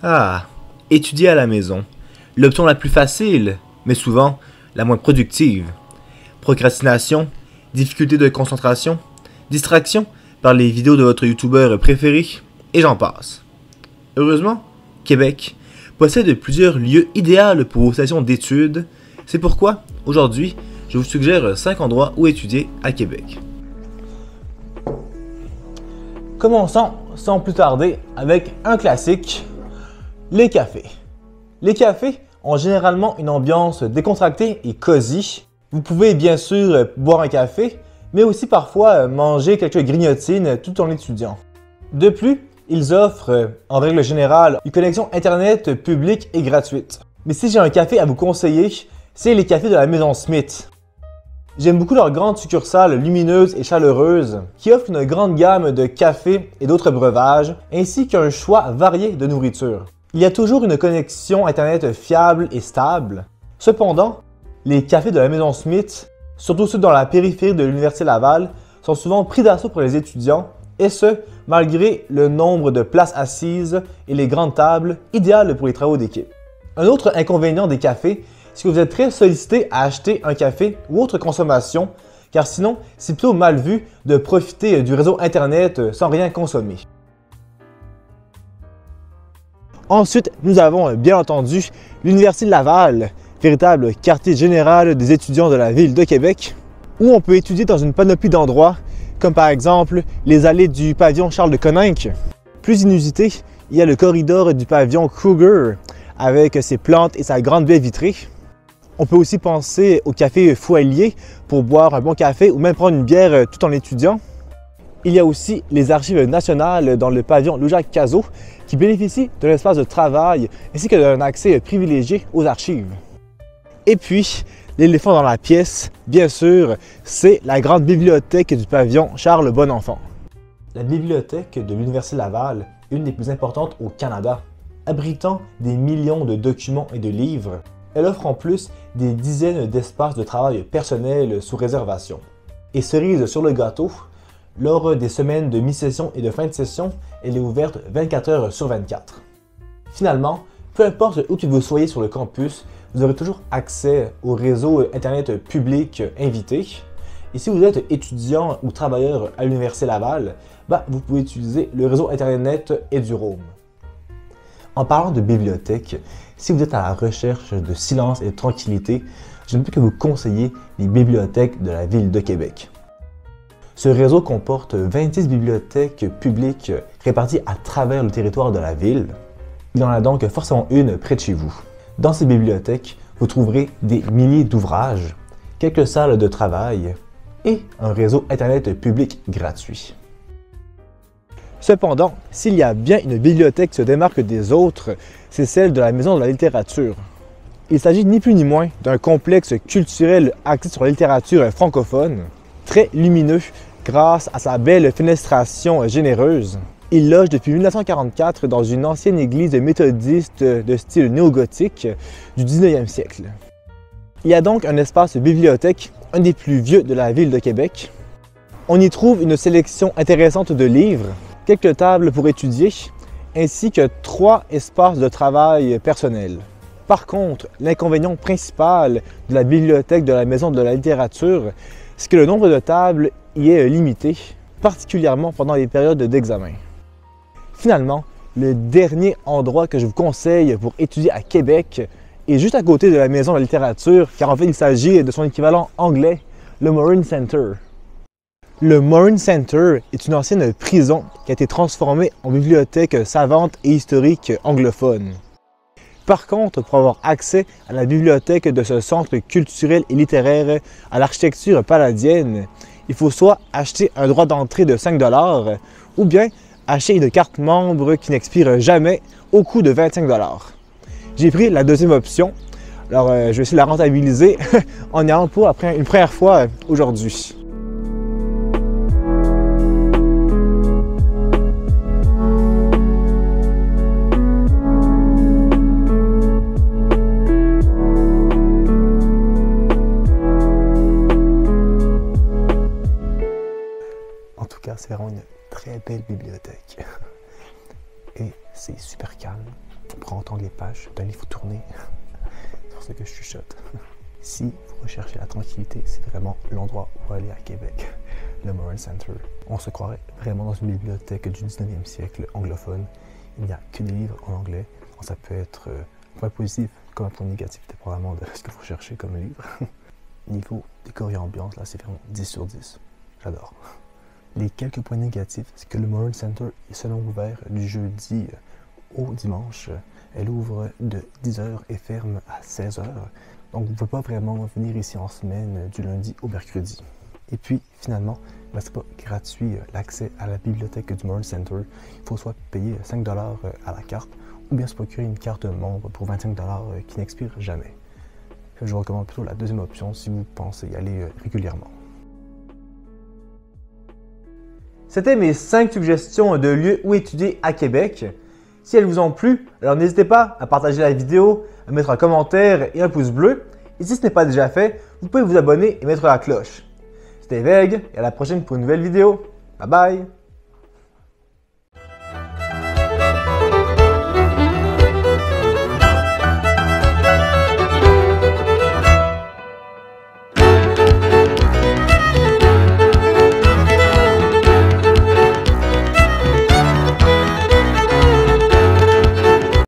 Ah, étudier à la maison. L'option la plus facile, mais souvent la moins productive. Procrastination, difficulté de concentration, distraction par les vidéos de votre youtubeur préféré, et j'en passe. Heureusement, Québec possède plusieurs lieux idéaux pour vos sessions d'études. C'est pourquoi, aujourd'hui, je vous suggère 5 endroits où étudier à Québec. Commençons sans plus tarder avec un classique, les cafés. Les cafés ont généralement une ambiance décontractée et cosy. Vous pouvez bien sûr boire un café, mais aussi parfois manger quelques grignotines tout en étudiant. De plus, ils offrent, en règle générale, une connexion Internet publique et gratuite. Mais si j'ai un café à vous conseiller, c'est les cafés de la Maison Smith. J'aime beaucoup leur grande succursale lumineuse et chaleureuse qui offre une grande gamme de cafés et d'autres breuvages, ainsi qu'un choix varié de nourriture. Il y a toujours une connexion Internet fiable et stable. Cependant, les cafés de la Maison Smith, surtout ceux dans la périphérie de l'Université Laval, sont souvent pris d'assaut pour les étudiants, et ce, malgré le nombre de places assises et les grandes tables idéales pour les travaux d'équipe. Un autre inconvénient des cafés, c'est que vous êtes très sollicité à acheter un café ou autre consommation, car sinon, c'est plutôt mal vu de profiter du réseau Internet sans rien consommer. Ensuite, nous avons bien entendu l'Université de Laval, véritable quartier général des étudiants de la ville de Québec, où on peut étudier dans une panoplie d'endroits, comme par exemple les allées du pavillon Charles de Coninck. Plus inusité, il y a le corridor du pavillon Kruger, avec ses plantes et sa grande baie vitrée. On peut aussi penser au café Foilier pour boire un bon café ou même prendre une bière tout en étudiant. Il y a aussi les archives nationales dans le pavillon Louis-Jacques Cazot qui bénéficient d'un espace de travail ainsi que d'un accès privilégié aux archives. Et puis, l'éléphant dans la pièce, bien sûr, c'est la grande bibliothèque du pavillon Charles Bonenfant. La bibliothèque de l'Université Laval est une des plus importantes au Canada. Abritant des millions de documents et de livres, elle offre en plus des dizaines d'espaces de travail personnels sous réservation. Et cerise sur le gâteau, lors des semaines de mi-session et de fin de session, elle est ouverte 24 heures sur 24. Finalement, peu importe où que vous soyez sur le campus, vous aurez toujours accès au réseau Internet public invité. Et si vous êtes étudiant ou travailleur à l'Université Laval, vous pouvez utiliser le réseau Internet EduRoam. En parlant de bibliothèque, si vous êtes à la recherche de silence et de tranquillité, je ne peux que vous conseiller les bibliothèques de la ville de Québec. Ce réseau comporte 26 bibliothèques publiques réparties à travers le territoire de la ville. Il y en a donc forcément une près de chez vous. Dans ces bibliothèques, vous trouverez des milliers d'ouvrages, quelques salles de travail et un réseau Internet public gratuit. Cependant, s'il y a bien une bibliothèque qui se démarque des autres, c'est celle de la Maison de la littérature. Il s'agit ni plus ni moins d'un complexe culturel axé sur la littérature francophone, très lumineux grâce à sa belle fenestration généreuse. Il loge depuis 1944 dans une ancienne église méthodiste de style néo-gothique du 19e siècle. Il y a donc un espace bibliothèque, un des plus vieux de la ville de Québec. On y trouve une sélection intéressante de livres, quelques tables pour étudier, ainsi que 3 espaces de travail personnels. Par contre, l'inconvénient principal de la bibliothèque de la Maison de la littérature, c'est que le nombre de tables y est limité, particulièrement pendant les périodes d'examen. Finalement, le dernier endroit que je vous conseille pour étudier à Québec est juste à côté de la Maison de la littérature, car en fait il s'agit de son équivalent anglais, le Morin Center. Le Morin Center est une ancienne prison qui a été transformée en bibliothèque savante et historique anglophone. Par contre, pour avoir accès à la bibliothèque de ce centre culturel et littéraire à l'architecture palladienne, il faut soit acheter un droit d'entrée de 5 $ ou bien acheter une carte membre qui n'expire jamais au coût de 25 $. J'ai pris la deuxième option, alors je vais essayer de la rentabiliser en y allant pour une première fois aujourd'hui. C'est vraiment une très belle bibliothèque et c'est super calme. prend autant que les pages d'un livre tourné. C'est pour ça que je chuchote. Si vous recherchez la tranquillité, c'est vraiment l'endroit où aller à Québec, le Morin Center. On se croirait vraiment dans une bibliothèque du 19e siècle anglophone. Il n'y a que des livres en anglais. Ça peut être un point positif comme un point négatif, dépendamment de ce que vous recherchez comme livre. Niveau décor et ambiance, là, c'est vraiment 10 sur 10. J'adore. Les quelques points négatifs, c'est que le Morin Center est seulement ouvert du jeudi au dimanche. Elle ouvre de 10h et ferme à 16h. Donc, vous ne pouvez pas vraiment venir ici en semaine du lundi au mercredi. Et puis, finalement, ce n'est pas gratuit l'accès à la bibliothèque du Morin Center. Il faut soit payer 5$ à la carte ou bien se procurer une carte membre pour 25$ qui n'expire jamais. Je vous recommande plutôt la deuxième option si vous pensez y aller régulièrement. C'était mes 5 suggestions de lieux où étudier à Québec. Si elles vous ont plu, alors n'hésitez pas à partager la vidéo, à mettre un commentaire et un pouce bleu. Et si ce n'est pas déjà fait, vous pouvez vous abonner et mettre la cloche. C'était Veg et à la prochaine pour une nouvelle vidéo. Bye bye!